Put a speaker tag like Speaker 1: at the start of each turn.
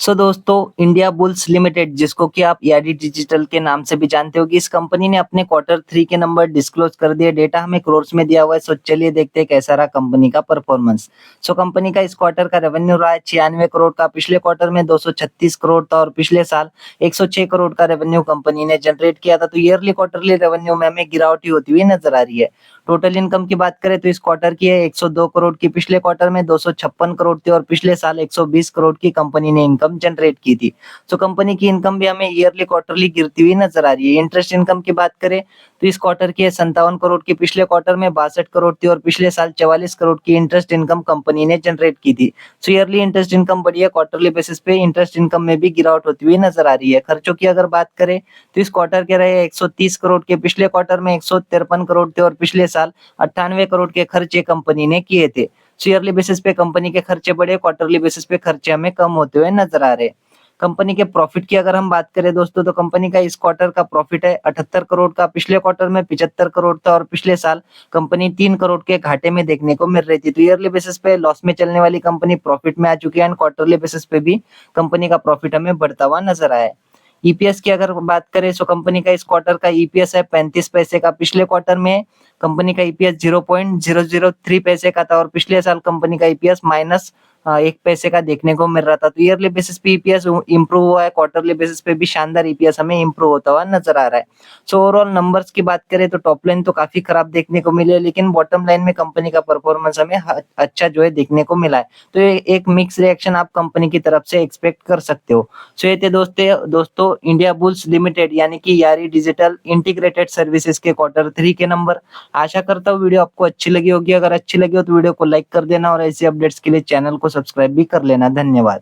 Speaker 1: दोस्तों, India bulls limited जिसको कि आप ईआईडी डिजिटल के नाम से भी जानते हो कि इस कंपनी ने अपने क्वार्टर 3 के नंबर डिस्क्लोज कर दिए। डेटा हमें क्रोर्स में दिया हुआ है। चलिए देखते हैं कैसा रहा कंपनी का परफॉर्मेंस। कंपनी का इस क्वार्टर का रेवेन्यू रहा है 96 करोड़ का। पिछले क्वार्टर में 236 करोड़ था और पिछले साल 106 करोड़ का रेवेन्यू कंपनी ने जनरेट किया था। तो ईयरली क्वार्टरली रेवेन्यू में हमें गिरावट ही होती हुई नजर आ रही है। टोटल इनकम की बात करें तो इस क्वार्टर की है 102 करोड़ की। पिछले क्वार्टर में 256 करोड़ थी और पिछले साल 120 करोड़ की कंपनी ने इनकम जनरेट की थी। कंपनी की इनकम भी हमें ईयरली क्वार्टरली गिरती हुई नजर आ रही है। इंटरेस्ट इनकम की बात करें तो इस क्वार्टर की है 57 करोड़ की। पिछले क्वार्टर में 62 करोड़ थी और पिछले साल 44 करोड़ की इंटरेस्ट इनकम कंपनी ने जनरेट की थी। ईयरली इंटरेस्ट इनकम बढ़ी है। क्वार्टरली बेसिस पे इंटरेस्ट इनकम में भी गिरावट होती हुई नजर आ रही है। खर्चों की अगर बात करें तो इस क्वार्टर के रहे 130 करोड़ के। पिछले क्वार्टर में 153 करोड़ थे और पिछले साल 98 करोड़ के खर्चे कंपनी ने किए थे। ईयरली बेसिस पे कंपनी के खर्चे बढ़े, क्वार्टरली बेसिस पे खर्चे हमें कम होते हुए नजर आ रहे हैं। कंपनी के प्रॉफिट की अगर हम बात करें दोस्तों, तो कंपनी का इस क्वार्टर का प्रॉफिट है 78 करोड़ का। पिछले क्वार्टर में 75 करोड़ था और पिछले साल कंपनी 3 करोड़ के घाटे में देखने को मिल रही थी। तो ईयरली बेसिस पे लॉस में चलने वाली कंपनी प्रॉफिट में आ चुकी है एंड क्वार्टरली बेसिस पे भी कंपनी का प्रॉफिट हमें बढ़ता हुआ नजर आया है। ईपीएस की अगर बात करें तो कंपनी का इस क्वार्टर का ईपीएस है 35 पैसे का। पिछले क्वार्टर में कंपनी का ईपीएस 0.003 पैसे का था और पिछले साल कंपनी का ईपीएस माइनस 1 पैसे का देखने को मिल रहा था। तो ईयरली बेसिस पे ईपीएस इंप्रूव हुआ है, क्वार्टरली बेसिस पे भी शानदार ईपीएस हमें इंप्रूव होता हुआ नजर आ रहा है। ओवरऑल नंबर्स की बात करें तो टॉप लाइन तो काफी खराब देखने को मिली है, लेकिन बॉटम लाइन में कंपनी का परफॉर्मेंस हमें अच्छा जो है देखने को मिला है। तो ये एक मिक्स रिएक्शन आप कंपनी की तरफ से एक्सपेक्ट कर सकते हो। ये थे दोस्तों इंडिया बुल्स लिमिटेड यानी कि यारी डिजिटल इंटीग्रेटेड सर्विसेज के क्वार्टर 3 के नंबर। आशा करता हूँ वीडियो आपको अच्छी लगी होगी। अगर अच्छी लगी हो तो वीडियो को लाइक कर देना और ऐसी अपडेट्स के लिए चैनल को सब्सक्राइब भी कर लेना। धन्यवाद।